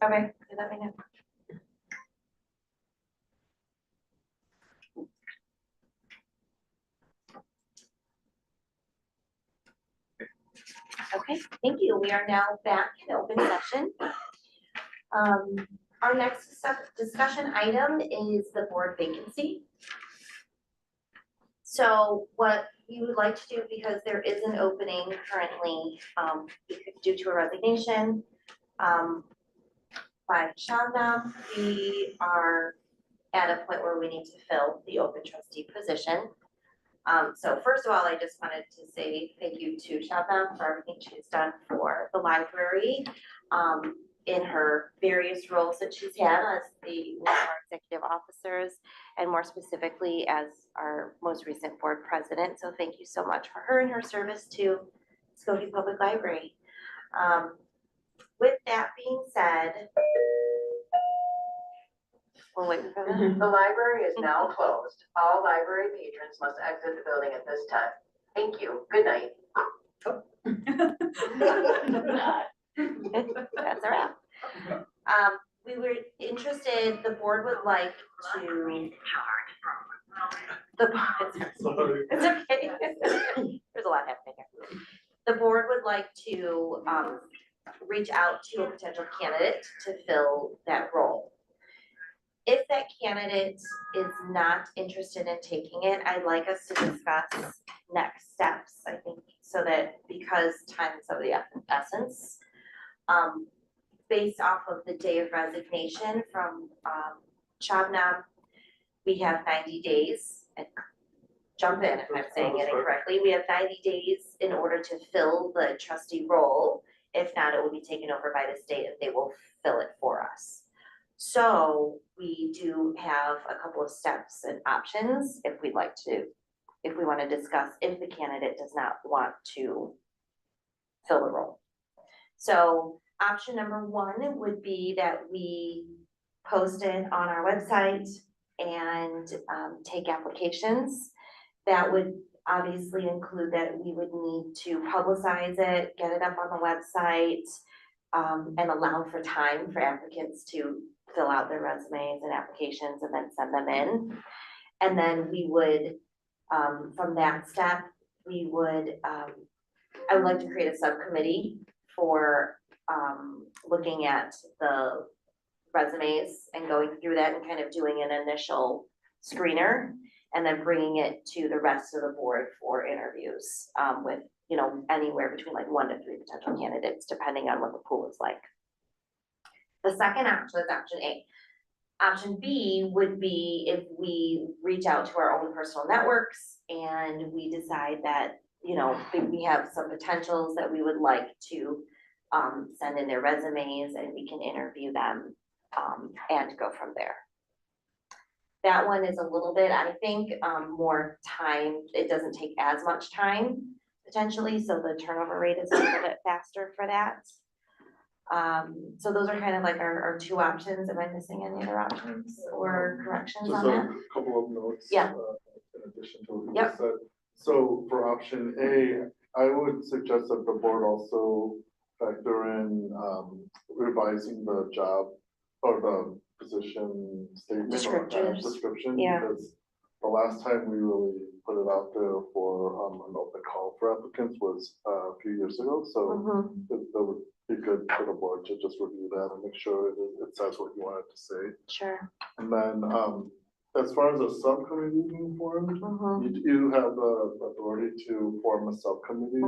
Okay, let me know. Okay, thank you. We are now back in open session. Our next discussion item is the board vacancy. So what you would like to do, because there is an opening currently, due to a resignation, by Shabnam, we are at a point where we need to fill the open trustee position. So first of all, I just wanted to say thank you to Shabnam for everything she's done for the library, in her various roles that she's had as one of our executive officers, and more specifically as our most recent board president. So thank you so much for her and her service to Skokie Public Library. With that being said, we'll wait for that. The library is now closed. All library patrons must exit the building at this time. Thank you. Good night. That's a wrap. We were interested, the board would like to. It's okay. There's a lot happening here. The board would like to reach out to a potential candidate to fill that role. If that candidate is not interested in taking it, I'd like us to discuss next steps, I think, so that because time is of the essence. Based off of the day of resignation from Shabnam, we have 90 days, and jump in if I'm saying it incorrectly. We have 90 days in order to fill the trustee role. If not, it will be taken over by the state and they will fill it for us. So we do have a couple of steps and options if we'd like to, if we want to discuss if the candidate does not want to fill the role. So option number one would be that we post it on our website and take applications. That would obviously include that we would need to publicize it, get it up on the website, and allow for time for applicants to fill out their resumes and applications and then send them in. And then we would, from that step, we would, I would like to create a subcommittee for looking at the resumes and going through that and kind of doing an initial screener and then bringing it to the rest of the board for interviews with, you know, anywhere between like 1 to 3 potential candidates, depending on what the pool is like. The second option is option A. Option B would be if we reach out to our own personal networks and we decide that, you know, we have some potentials that we would like to send in their resumes and we can interview them and go from there. That one is a little bit, I think, more time. It doesn't take as much time potentially, so the turnover rate is a little bit faster for that. So those are kind of like our two options. Am I missing any other options or corrections on that? Just a couple of notes. Yeah. In addition to what you Yep. said. So for option A, I would suggest that the board also factor in revising the job or the position statement or description. Yeah. Because the last time we really put it out there for an open call for applicants was a few years ago. So it would be good for the board to just review that and make sure it says what you want it to say. Sure. And then as far as a subcommittee being formed, you do have the authority to form a subcommittee.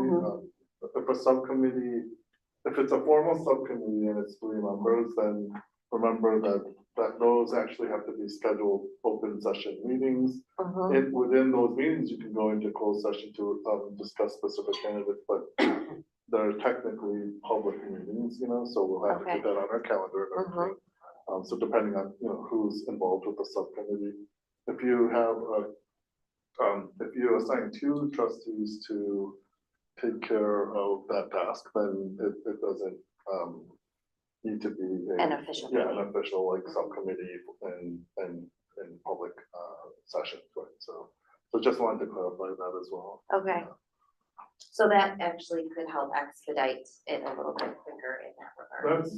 If it's a formal subcommittee and it's 3 members, then remember that those actually have to be scheduled open session meetings. And within those meetings, you can go into closed session to discuss specific candidates, but they're technically public meetings, you know, so we'll have to put that on our calendar and everything. So depending on, you know, who's involved with the subcommittee, if you have if you assign 2 trustees to take care of that task, then it doesn't need to be An official an meeting. official like subcommittee and public sessions, right? So just wanted to clarify that as well. Okay. So that actually could help expedite it a little bit quicker in that regard.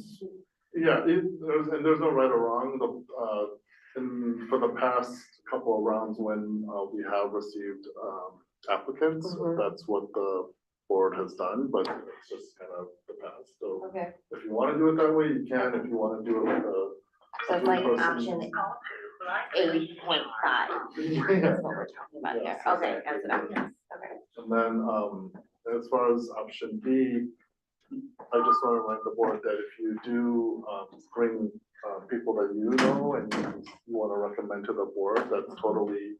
Yeah, there's no right or wrong, for the past couple of rounds when, we have received, applicants, Mhm. that's what the board has done, but it's just kind of the past, so Okay. if you wanna do it that way, you can, if you wanna do it with a. So it's like person- option 8.5, Yeah. that's what we're talking about here, Yes. okay, as an option, okay. And then, as far as option B, I just want to remind the board that if you do, bring, people that you know and you want to recommend to the board, that's totally,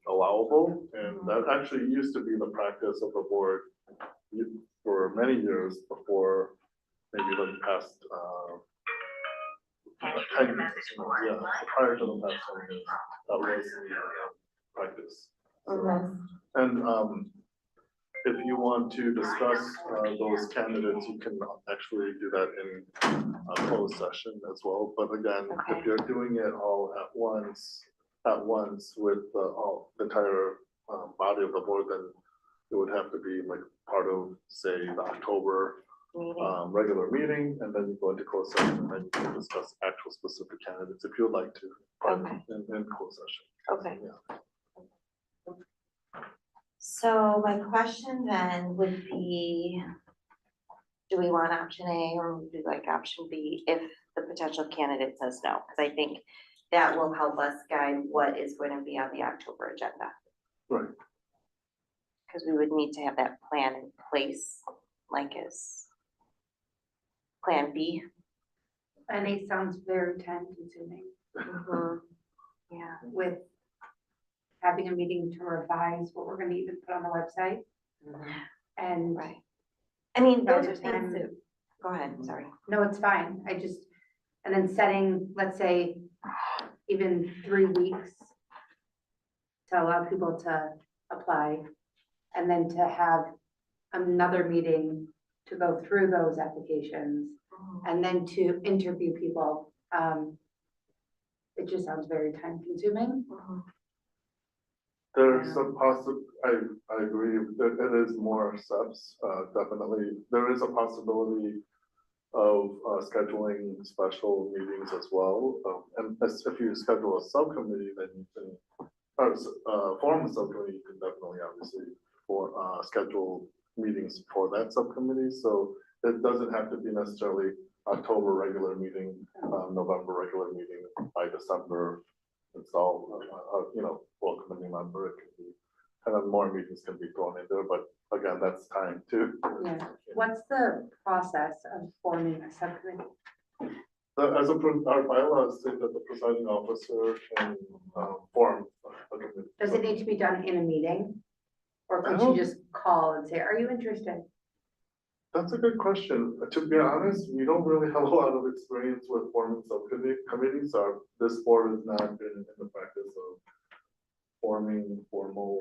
allowable. And that actually used to be the practice of the board for many years before maybe the past, 10 years, yeah, prior to the past 10 years, that was the practice. So, and, if you want to discuss, those candidates, you can actually do that in a closed session as well. But again, Okay. if you're doing it all at once with the entire, body of the board, then it would have to be like part of, say, the October, Meeting. regular meeting, and then you go into closed session, and then you can discuss actual specific candidates if you'd like to, Okay. in closed session. Okay. Yeah. So my question then would be, do we want option A or would we like option B if the potential candidate says no? Because I think that will help us guide what is going to be on the October agenda. Right. Because we would need to have that plan in place, like as Plan B. And it sounds very time consuming Yeah. with having a meeting to revise what we're gonna even put on the website and Right. I mean, By those the are things time- that, go ahead, sorry. no, it's fine. And then setting, let's say, even 3 weeks to allow people to apply and then to have another meeting to go through those applications and then to interview people. It just sounds very time consuming. There's a I agree, it is more steps, definitely. There is a possibility of, scheduling special meetings as well. And if you schedule a subcommittee, then you can, form a subcommittee, you can definitely obviously schedule meetings for that subcommittee. So it doesn't have to be necessarily October regular meeting, November regular meeting by December. It's all, full committee member, it can be, kind of more meetings can be thrown in there, but again, that's time too. Yeah. What's the process of forming a subcommittee? Our bylaws say that the presiding officer can, form a committee. Does it need to be done in a meeting? Or could No. you just call and say, are you interested? That's a good question. To be honest, we don't really have a lot of experience with forming subcommittees. This board has not been in the practice of forming formal,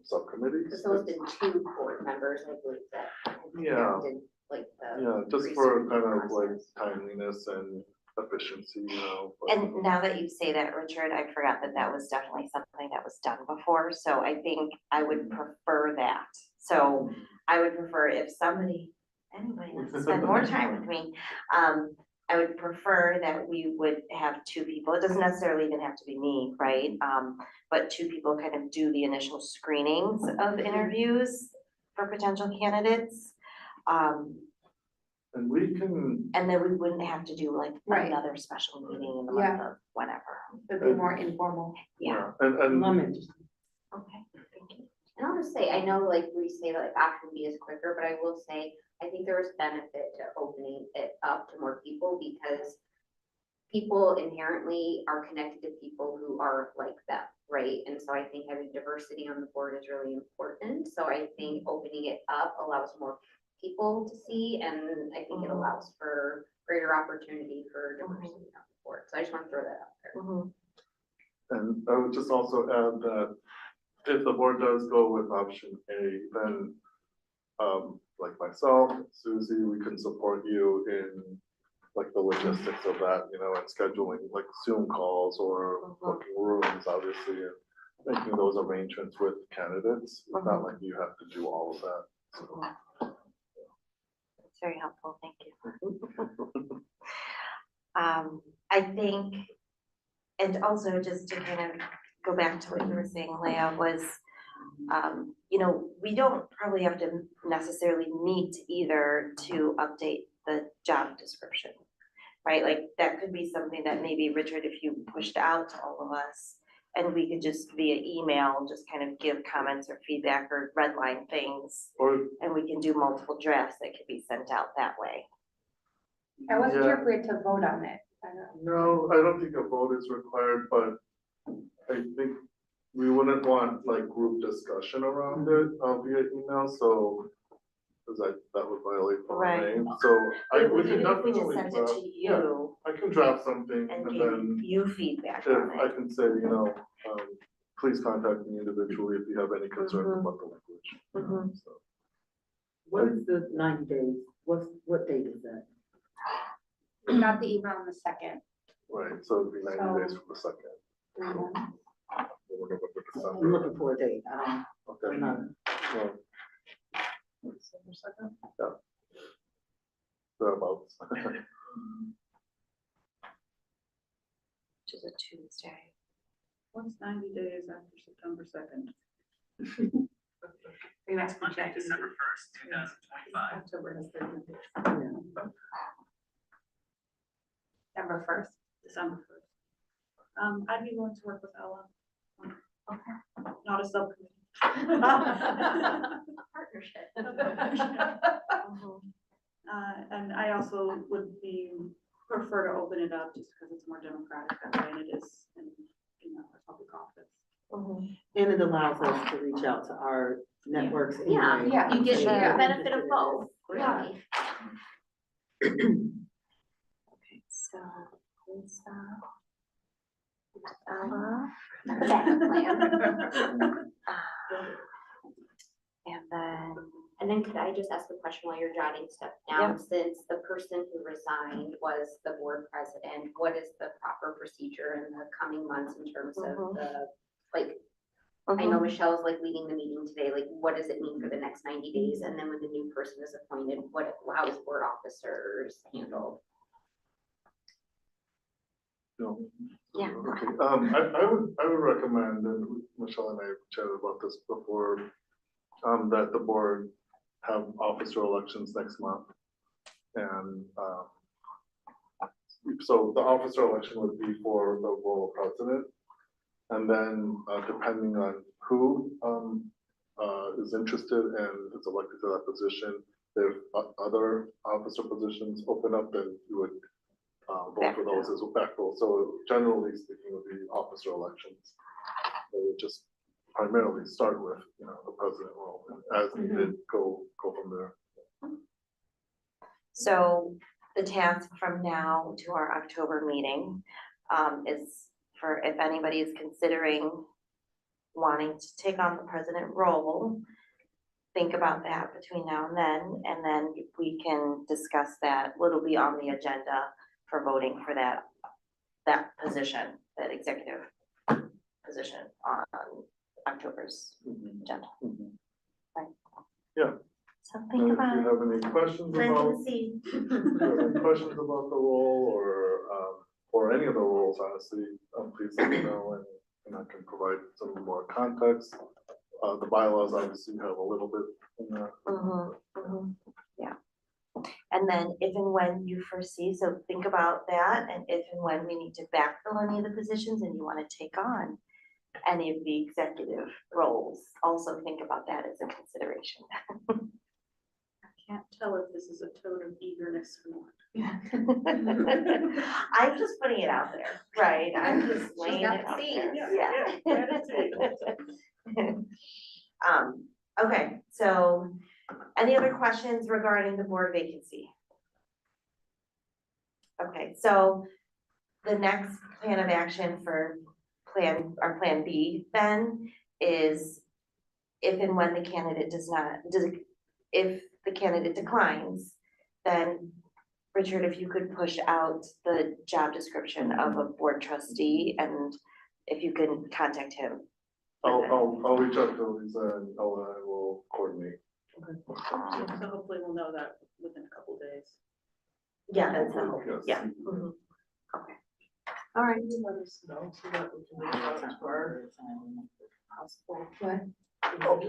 subcommittees. There's always been 2 board members, I believe that. have Yeah. conducted, like the. Yeah, just for research kind of like process. timeliness and efficiency, but- And now that you say that, Richard, I forgot that that was definitely something that was done before, so I think I would prefer that. So I would prefer if anybody wants to spend more time with me, I would prefer that we would have 2 people. It doesn't necessarily even have to be me, right? But 2 people kind of do the initial screenings of interviews for potential candidates. And we can, And then we wouldn't have to do like Right. another special meeting in the Yeah. month of whenever. It'd be more informal. Yeah, and, okay, thank you. And I'll just say, I know like we say like option B is quicker, but I will say, I think there is benefit to opening it up to more people because people inherently are connected to people who are like them, right? And so I think having diversity on the board is really important. So I think opening it up allows more people to see, and I think it allows for greater opportunity for diversity on the board. So I just want to throw that out there. Mhm. and I would just also add that if the board does go with option A, then, like myself, Susie, we can support you in like the logistics of that, and scheduling like Zoom calls or booking rooms, obviously, and making those arrangements with candidates. It's not like you have to do all of that. So, It's very helpful, thank you. I think, and also just to kind of go back to what you were saying, Leah, was, you know, we don't probably have to necessarily meet either to update the job description, right? Like, that could be something that maybe, Richard, if you pushed out to all of us, and we could just via email, just kind of give comments or feedback or redline things, Or, and we can do multiple drafts that could be sent out that way. I wasn't sure Yeah. if we had to vote on it. I don't know. no, I don't think a vote is required, but I think we wouldn't want like group discussion around it via email, so. Cause that would violate Right. RMA, so I If we would could, if we just definitely sent it draft, to yeah, you I can draft something and and give then you feedback if on I it. can say, you know, please contact me individually if you have any concerns Mhm. about the language. Mhm. So, What is the 90 days? What date is that? We got the email on the second. right, so it'd be 90 days So- from the second. Mhm. November, I'm December. looking for a date. Okay. I'm not. Well, December second? Yeah. Thereabouts. Which is a Tuesday. What's 90 days after September 2nd? Pretty much projected. December 1st, 2025. October has 30 days. Yeah. December first. December 1st. I'd be willing to work with Ella. Not a subcommittee. Partnership. And I also would prefer to open it up just because it's more democratic that way, and it is in a public office. Mhm. And it allows us to reach out to our networks Yeah, anyway. yeah, You get Say the we're benefit interested of in both, this. really. Okay, so Lisa, Ella, Backup plan. and then, And then could I just ask a question while you're jotting stuff down? Since the person who resigned was the board president, what is the proper procedure in the coming months in terms of Mhm. the, like, I know Michelle's like leading the meeting today, like, what does it mean for the next 90 days? And then when the new person is appointed, how is board officers handled? No. Yeah. Okay, I would recommend, and Michelle and I chatted about this before, that the board have officer elections next month. And, so the officer election would be for the role of president. And then, depending on who, is interested and is elected to that position, if other officer positions open up, then you would vote for those as a backfill. So generally speaking, would be officer elections. They would just primarily start with, you know, the president role, and as needed, go from there. so the task from now to our October meeting, is for if anybody is considering wanting to take on the president role, think about that between now and then we can discuss that, what'll be on the agenda for voting for that position, that executive position on October's agenda. Yeah. So And think if about you it, have any questions planting about, the seed. if you have any questions about the role or any of the roles, honestly, please let me know and I can provide some more context. The bylaws obviously have a little bit in there. Yeah. And then if and when you foresee, so think about that, and if and when we need to backfill any of the positions and you wanna take on any of the executive roles, also think about that as a consideration. I can't tell if this is a tone of eagerness or not. I'm just putting it out there, right? I'm just laying got it the out seeds. there. Yeah. Okay, so any other questions regarding the board vacancy? Okay, so the next plan of action for our plan B then is if and when the candidate if the candidate declines, then Richard, if you could push out the job description of a board trustee and if you can contact him. I'll reach out to Lisa and Ella and we'll coordinate. So hopefully we'll know that within a couple days. Yeah, that's the hope, Yes. yeah. Mhm. All right. Let us know so that we can reach out to our possible. What? I'll,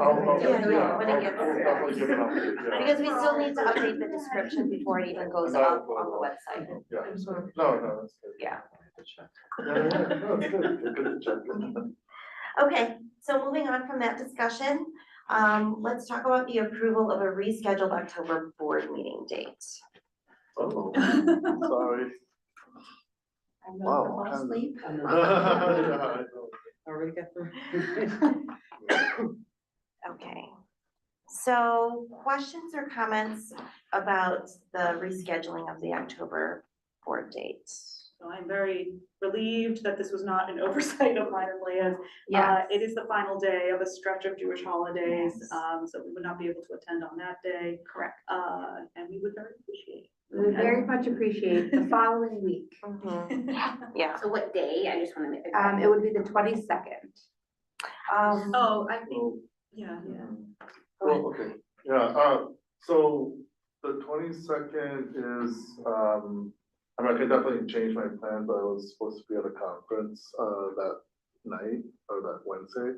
Yeah, yeah, when it I'll gets- definitely give an update, yeah. Because we still need to update the description before it even goes up on the website. Yeah, no, that's good. Yeah. Yeah, no, it's good, good to check. Okay, so moving on from that discussion, let's talk about the approval of a rescheduled October board meeting date. Oh, sorry. I'm Wow, not fall I'm- asleep. Yeah, I know. Already got the. Okay, so questions or comments about the rescheduling of the October board date? So I'm very relieved that this was not an oversight of mine and Leah's. Yeah, It is the final day of a stretch of Jewish holidays, Yes. So we would not be able to attend on that day. correct. And we would very appreciate. We very much appreciate the following week. Yeah, So what day? I just wanna make. It would be the 22nd. Oh, I think, Well, yeah. Well, okay, yeah, so the 22nd is, I mean, I could definitely change my plan, but I was supposed to be at a conference, that night or that Wednesday.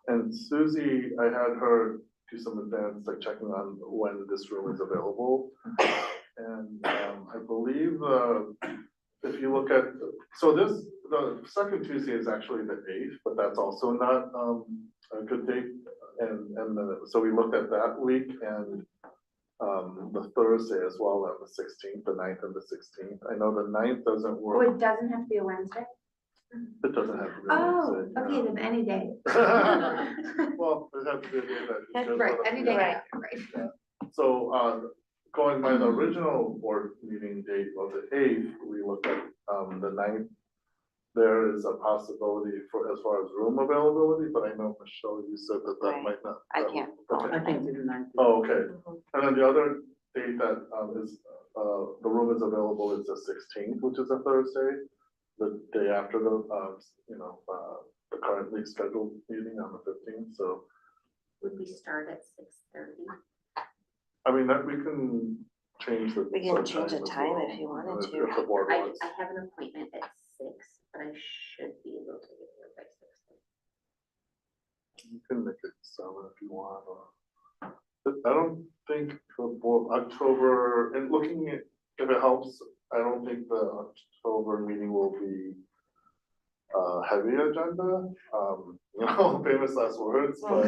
And Susie, I had her do some advance, like checking on when this room is available. And, I believe, if you look at, the second Tuesday is actually the 8th, but that's also not, a good date. So we looked at that week and, the Thursday as well, on the 16th, the 9th and the 16th. I know the 9th doesn't Oh, work. it doesn't have to be a Wednesday? It doesn't have to be. Oh, Wednesday, okay, then any day. Well, it has to be a day that. is good Right, for the- any day, Right. right. So, going by the original board meeting date of the 8th, we looked at, the 9th. There is a possibility for, as far as room availability, but I know, Michelle, you said that Right. might not. I can't. Okay. I think it's the 9th. Oh, okay. And then the other date that, is, the room is available is the 16th, which is a Thursday. The day after the, the currently scheduled meeting on the 15th, so. Would we start at 6:30? I mean, that we can change the. We can change the as time well, if you wanted if- to. If the board I wants. have an appointment at 6, but I should be able to get there by 6:30. You can make it 7 if you want, or. But I don't think the board, October, and looking at, if it helps, I don't think the October meeting will be heavy agenda, famous last words, but,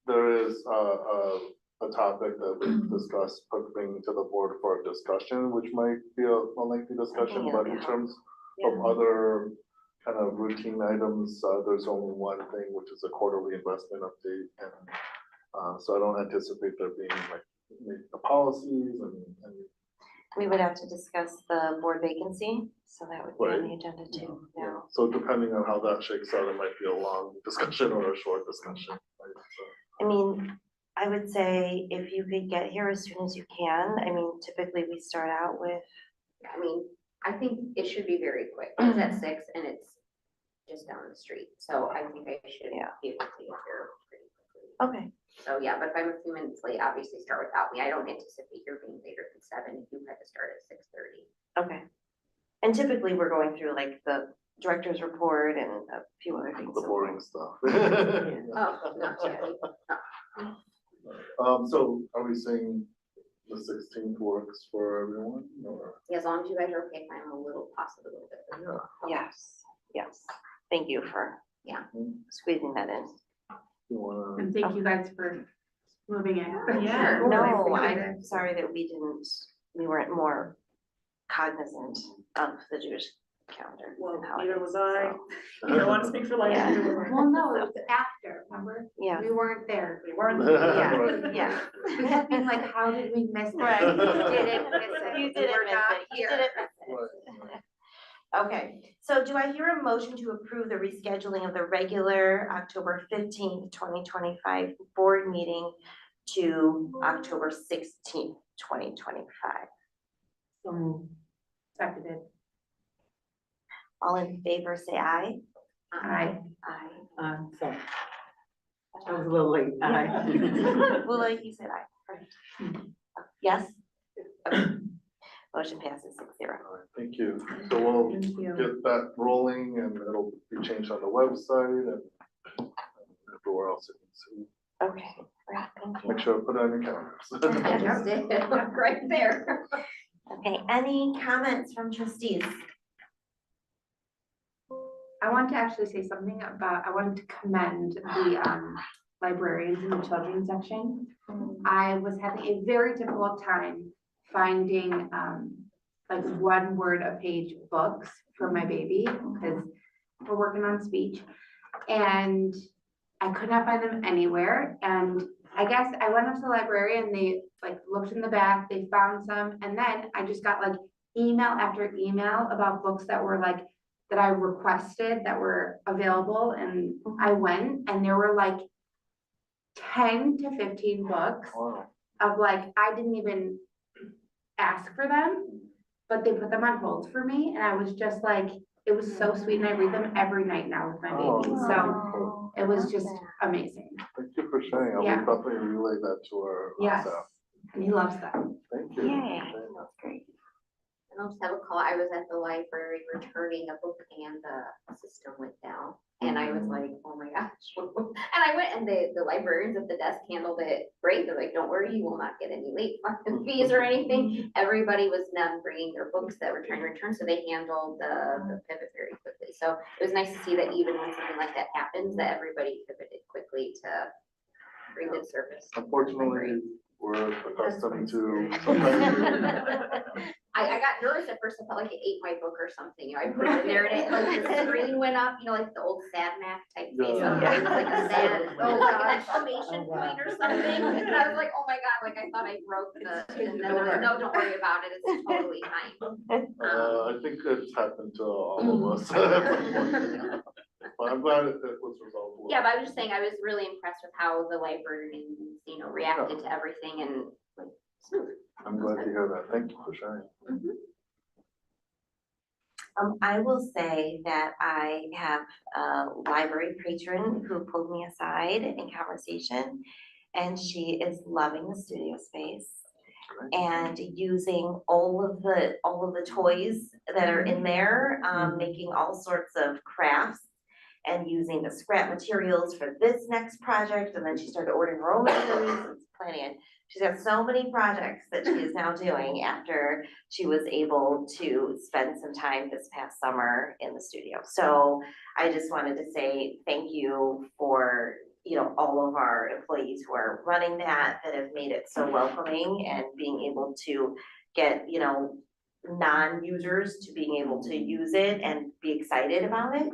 there is a topic that we've discussed, bringing to the board for a discussion, which might be a lengthy discussion, it'll but in be terms Yeah. of other kind of routine items, there's only one thing, which is a quarterly investment update, and so I don't anticipate there being like the policies and We would have to discuss the board vacancy, so that would be on the agenda too, yeah. so depending on how that shakes out, it might be a long discussion or a short discussion, right? So, I mean, I would say if you could get here as soon as you can, I mean, typically we start out with, I mean, I think it should be very quick. It's at 6 and it's just down the street. So I think I should Yeah. be able to get there pretty quickly. okay, So yeah, but if I'm a few minutes late, obviously start without me. I don't anticipate your being later than 7 if you had to start at 6:30. okay. And typically we're going through like the director's report and a few other things. the so- boring stuff. Oh, not really. So are we saying the 16th works for everyone, or? Yeah, as long as you guys are okay, if I'm a little, possibly a little bit. late. Yeah. Yes, thank you for Yeah. squeezing that in. You wanna, And thank you guys for moving it. Yeah. Really No, appreciate I'm it. sorry that we weren't more cognizant of the Jewish calendar. Well, and how it neither is, was I. so, I don't want to speak for like. Yeah. Well, no, it was after, remember? Yeah, We weren't there. We weren't. yeah, yeah. We kept being like, how did we miss it? Right. We didn't miss it. You We didn't were miss not it, you here. didn't miss it. Okay, so do I hear a motion to approve the rescheduling of the regular October 15th, 2025 board meeting to October 16th, 2025? So moved. Seconded. All in favor, say aye. Aye. Aye. Sorry, I was a little late. Well, like you said, aye, right? Yes? Okay. Motion passes 6-0. All right, thank you. So we'll Thank you. get that rolling and it'll be changed on the website and everywhere else you can see. Okay, great, thank you. Make sure I put it on your calendars. Right there. Okay, any comments from trustees? I want to actually say something about, I wanted to commend the librarians in the children's section. I was having a very difficult time finding like 1 word a page books for my baby, because we're working on speech. And I could not find them anywhere. And I guess I went up to the library and they like looked in the back, they found some. And then I just got like email after email about books that were like, that I requested that were available. And I went and there were like 10 to 15 books Wow. of like, I didn't even ask for them, but they put them on hold for me. And I was just like, it was so sweet. And I read them every night now with my Oh, baby. that's So wonderful. it was just amazing. Thank you for sharing. I will Yeah. definitely relay that to our Yes. staff. And he loves them. Thank you. Yay, Very much. that's great. And I'll just have a call. I was at the library returning a book and the system went down. And I was like, oh my gosh. And I went and the librarians at the desk handled it great. They're like, don't worry, you will not get any late fees or anything. Everybody was done bringing their books that were trying to return, so they handled the pivot very quickly. So it was nice to see that even when something like that happens, that everybody pivoted quickly to bring good service. Unfortunately, we're accustomed to. I got nervous at first. I felt like it ate my book or something. You know, I put it in there and it, like, the screen went up, you know, like the old sad Mac type face. Yeah. It was like a sad, Oh, like an gosh. exclamation Oh, wow. point or something. And I was like, oh my God, like I thought I broke the, and then they're like, no, don't worry about it. It's totally fine. I think it's happened to all of us. But I'm glad it was resolved. well. Yeah, but I was just saying, I was really impressed with how the librarians, you know, reacted to everything and like smooth. I'm glad to hear that. Thank you for sharing. I will say that I have a library patron who pulled me aside in conversation, and she is loving the studio space Great. and using all of the toys that are in there, making all sorts of crafts and using the scrap materials for this next project. And then she started ordering her own materials and planning it. She's got so many projects that she is now doing after she was able to spend some time this past summer in the studio. So I just wanted to say thank you for, you know, all of our employees who are running that have made it so welcoming, and being able to get, you know, non-users to being able to use it and be excited about it.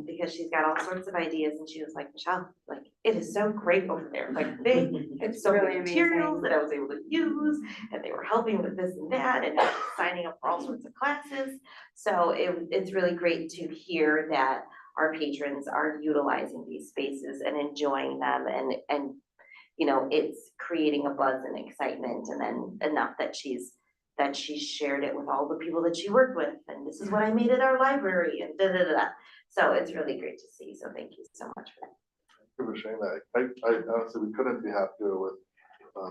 Because she's got all sorts of ideas, and she was like, Michelle, like, it is so great over there, like, they, it's so really many amazing. materials that I was able to use, and they were helping with this and that, and signing up for all sorts of classes. So it's really great to hear that our patrons are utilizing these spaces and enjoying them, and, you know, it's creating a buzz and excitement, and then enough that she's shared it with all the people that she worked with, and this is what I made at our library, and da. So it's really great to see, so thank you so much for that. Thank you for sharing that. I honestly, we couldn't be happier with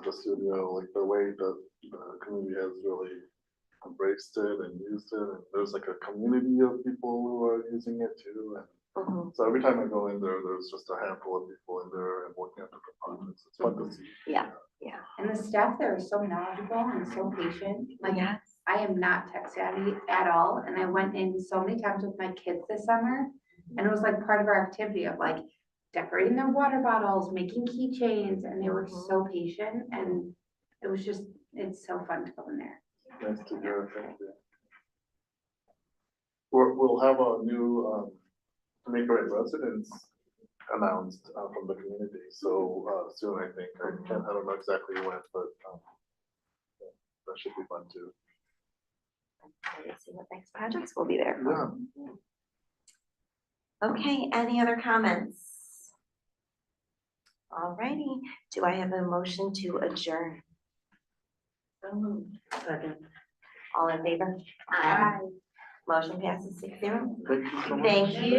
the studio, like the way the community has really embraced it and used it. And there's like a community of people who are using it too. And so every time I go in there, there's just a handful of people in there and working on different projects. It's fun to see. Yeah. And the staff there is so knowledgeable and so patient. Like, Yes. I am not tech savvy at all. And I went in so many times with my kids this summer. And it was like part of our activity of like decorating their water bottles, making keychains, and they were so patient. And it was just, it's so fun to go in there. Nice to hear. Thank you. We'll have a new Maker residents announced from the community. So soon, I think. I don't know exactly when, but that should be fun too. Let's see what next projects will be there. Yeah. Okay, any other comments? Alrighty, do I have a motion to adjourn? Second. All in favor? Aye. Motion passes 6-0. Thank you so much. Thank you.